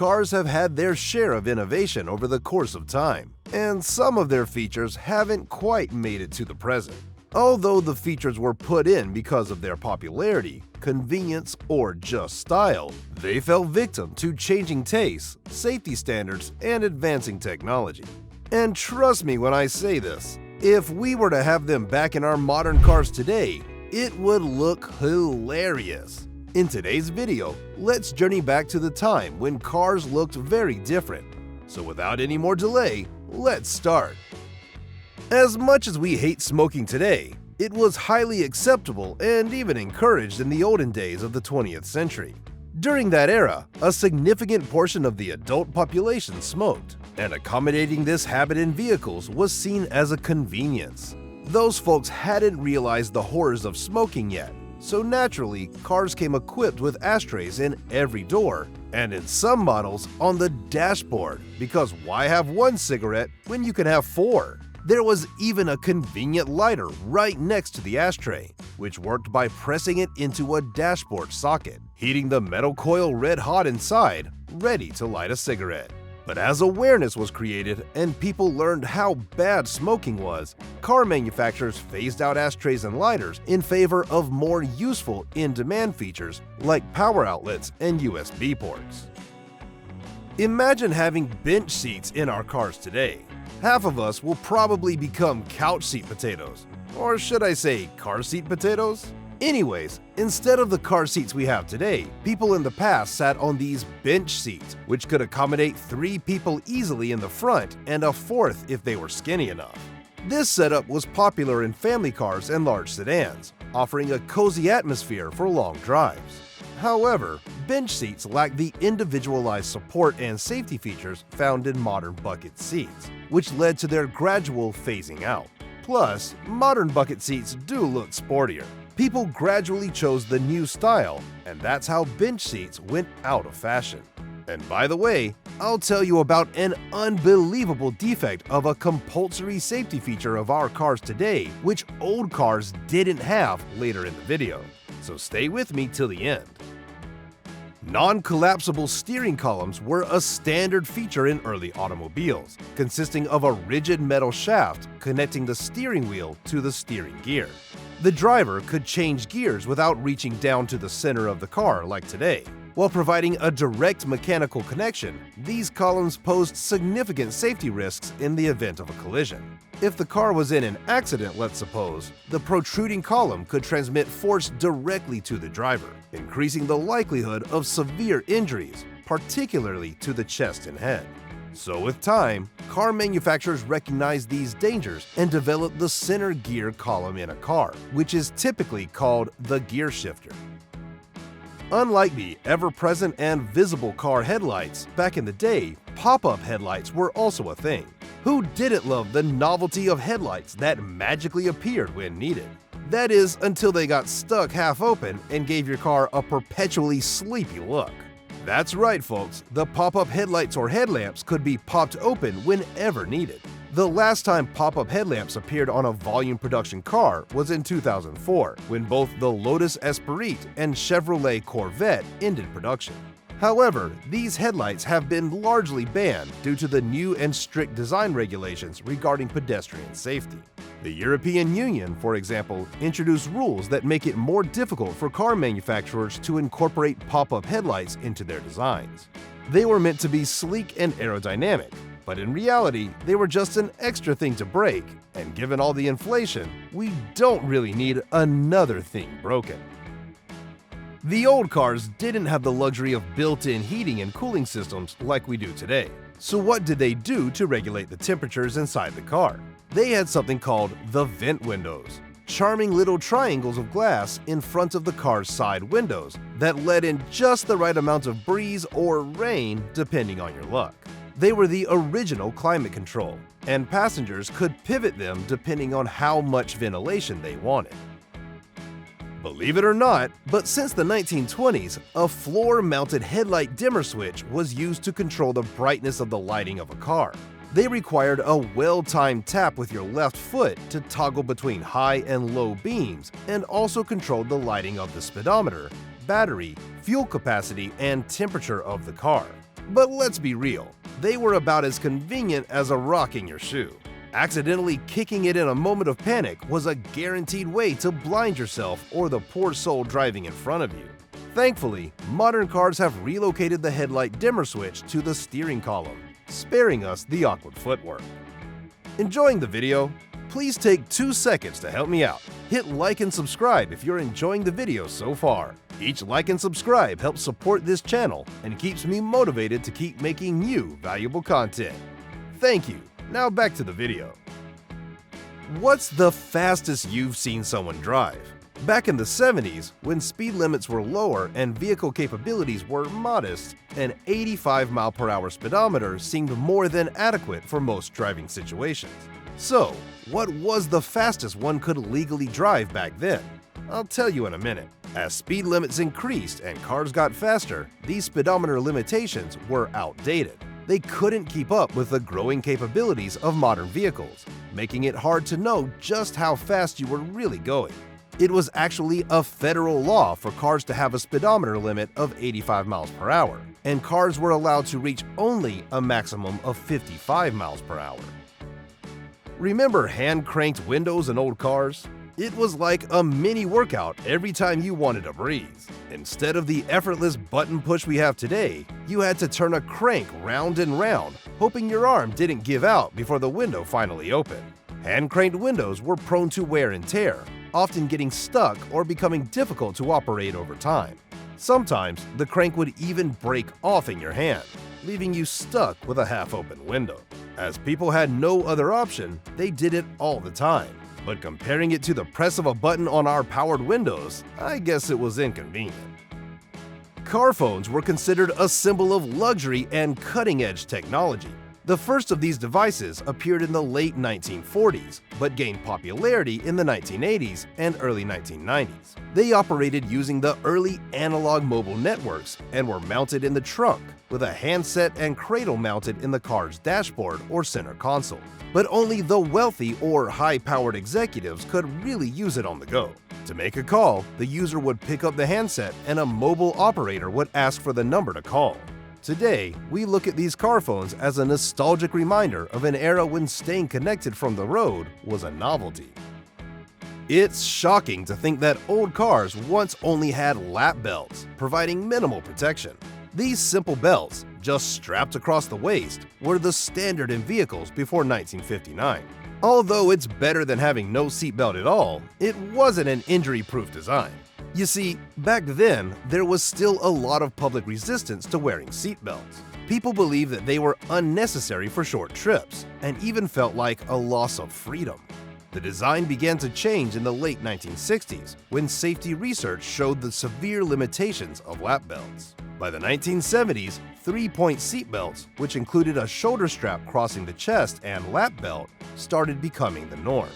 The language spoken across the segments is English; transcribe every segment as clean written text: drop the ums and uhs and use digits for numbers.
cars have had their share of innovation over the course of time, and some of their features haven't quite made it to the present. Although the features were put in because of their popularity, convenience, or just style, they fell victim to changing tastes, safety standards, and advancing technology. And trust me when I say this, if we were to have them back in our modern cars today, it would look hilarious. In today's video, let's journey back to the time when cars looked very different. So without any more delay, let's start. As much as we hate smoking today, it was highly acceptable and even encouraged in the olden days of the 20th century. During that era, a significant portion of the adult population smoked, and accommodating this habit in vehicles was seen as a convenience. Those folks hadn't realized the horrors of smoking yet, so naturally, cars came equipped with ashtrays in every door, and in some models on the dashboard, because why have one cigarette when you can have four? There was even a convenient lighter right next to the ashtray, which worked by pressing it into a dashboard socket, heating the metal coil red hot inside, ready to light a cigarette. But as awareness was created and people learned how bad smoking was, car manufacturers phased out ashtrays and lighters in favor of more useful in-demand features like power outlets and USB ports. Imagine having bench seats in our cars today. Half of us will probably become couch seat potatoes. Or should I say car seat potatoes? Anyways, instead of the car seats we have today, people in the past sat on these bench seats, which could accommodate 3 people easily in the front and a 4th if they were skinny enough. This setup was popular in family cars and large sedans, offering a cozy atmosphere for long drives. However, bench seats lack the individualized support and safety features found in modern bucket seats, which led to their gradual phasing out. Plus, modern bucket seats do look sportier. People gradually chose the new style, and that's how bench seats went out of fashion. And by the way, I'll tell you about an unbelievable defect of a compulsory safety feature of our cars today, which old cars didn't have later in the video. So stay with me till the end. Non-collapsible steering columns were a standard feature in early automobiles, consisting of a rigid metal shaft connecting the steering wheel to the steering gear. The driver could change gears without reaching down to the center of the car like today. While providing a direct mechanical connection, these columns posed significant safety risks in the event of a collision. If the car was in an accident, let's suppose, the protruding column could transmit force directly to the driver, increasing the likelihood of severe injuries, particularly to the chest and head. So with time, car manufacturers recognized these dangers and developed the center gear column in a car, which is typically called the gear shifter. Unlike the ever-present and visible car headlights, back in the day, pop-up headlights were also a thing. Who didn't love the novelty of headlights that magically appeared when needed? That is, until they got stuck half open and gave your car a perpetually sleepy look. That's right, folks, the pop-up headlights or headlamps could be popped open whenever needed. The last time pop-up headlamps appeared on a volume production car was in 2004, when both the Lotus Esprit and Chevrolet Corvette ended production. However, these headlights have been largely banned due to the new and strict design regulations regarding pedestrian safety. The European Union, for example, introduced rules that make it more difficult for car manufacturers to incorporate pop-up headlights into their designs. They were meant to be sleek and aerodynamic, but in reality, they were just an extra thing to break, and given all the inflation, we don't really need another thing broken. The old cars didn't have the luxury of built-in heating and cooling systems like we do today. So what did they do to regulate the temperatures inside the car? They had something called the vent windows, charming little triangles of glass in front of the car's side windows that let in just the right amount of breeze or rain depending on your luck. They were the original climate control, and passengers could pivot them depending on how much ventilation they wanted. Believe it or not, but since the 1920s, a floor-mounted headlight dimmer switch was used to control the brightness of the lighting of a car. They required a well-timed tap with your left foot to toggle between high and low beams, and also controlled the lighting of the speedometer, battery, fuel capacity, and temperature of the car. But let's be real, they were about as convenient as a rock in your shoe. Accidentally kicking it in a moment of panic was a guaranteed way to blind yourself or the poor soul driving in front of you. Thankfully, modern cars have relocated the headlight dimmer switch to the steering column, sparing us the awkward footwork. Enjoying the video? Please take 2 seconds to help me out. Hit like and subscribe if you're enjoying the video so far. Each like and subscribe helps support this channel and keeps me motivated to keep making new valuable content. Thank you. Now back to the video. What's the fastest you've seen someone drive? Back in the 70s, when speed limits were lower and vehicle capabilities were modest, an 85 mph speedometer seemed more than adequate for most driving situations. So, what was the fastest one could legally drive back then? I'll tell you in a minute. As speed limits increased and cars got faster, these speedometer limitations were outdated. They couldn't keep up with the growing capabilities of modern vehicles, making it hard to know just how fast you were really going. It was actually a federal law for cars to have a speedometer limit of 85 mph, and cars were allowed to reach only a maximum of 55 mph. Remember hand-cranked windows in old cars? It was like a mini workout every time you wanted to breathe. Instead of the effortless button push we have today, you had to turn a crank round and round, hoping your arm didn't give out before the window finally opened. Hand-cranked windows were prone to wear and tear, often getting stuck or becoming difficult to operate over time. Sometimes, the crank would even break off in your hand, leaving you stuck with a half-open window. As people had no other option, they did it all the time. But comparing it to the press of a button on our powered windows, I guess it was inconvenient. Car phones were considered a symbol of luxury and cutting-edge technology. The first of these devices appeared in the late 1940s, but gained popularity in the 1980s and early 1990s. They operated using the early analog mobile networks and were mounted in the trunk, with a handset and cradle mounted in the car's dashboard or center console. But only the wealthy or high-powered executives could really use it on the go. To make a call, the user would pick up the handset and a mobile operator would ask for the number to call. Today, we look at these car phones as a nostalgic reminder of an era when staying connected from the road was a novelty. It's shocking to think that old cars once only had lap belts, providing minimal protection. These simple belts, just strapped across the waist, were the standard in vehicles before 1959. Although it's better than having no seatbelt at all, it wasn't an injury-proof design. You see, back then, there was still a lot of public resistance to wearing seatbelts. People believed that they were unnecessary for short trips, and even felt like a loss of freedom. The design began to change in the late 1960s, when safety research showed the severe limitations of lap belts. By the 1970s, 3-point seatbelts, which included a shoulder strap crossing the chest and lap belt, started becoming the norm.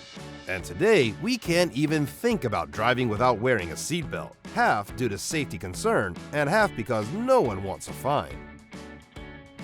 And today, we can't even think about driving without wearing a seatbelt, half due to safety concern and half because no one wants a fine.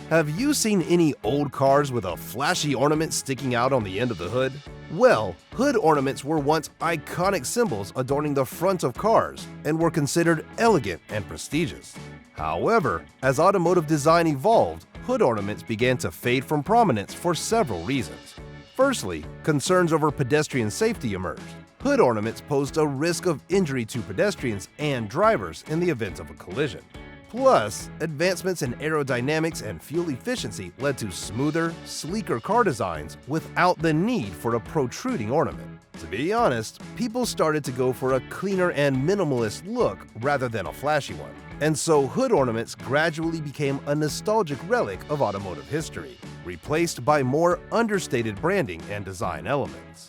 Have you seen any old cars with a flashy ornament sticking out on the end of the hood? Well, hood ornaments were once iconic symbols adorning the front of cars and were considered elegant and prestigious. However, as automotive design evolved, hood ornaments began to fade from prominence for several reasons. Firstly, concerns over pedestrian safety emerged. Hood ornaments posed a risk of injury to pedestrians and drivers in the event of a collision. Plus, advancements in aerodynamics and fuel efficiency led to smoother, sleeker car designs without the need for a protruding ornament. To be honest, people started to go for a cleaner and minimalist look rather than a flashy one. And so hood ornaments gradually became a nostalgic relic of automotive history, replaced by more understated branding and design elements.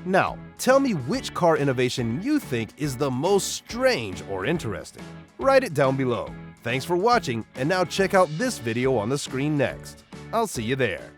Now, tell me which car innovation you think is the most strange or interesting. Write it down below. Thanks for watching, and now check out this video on the screen next. I'll see you there.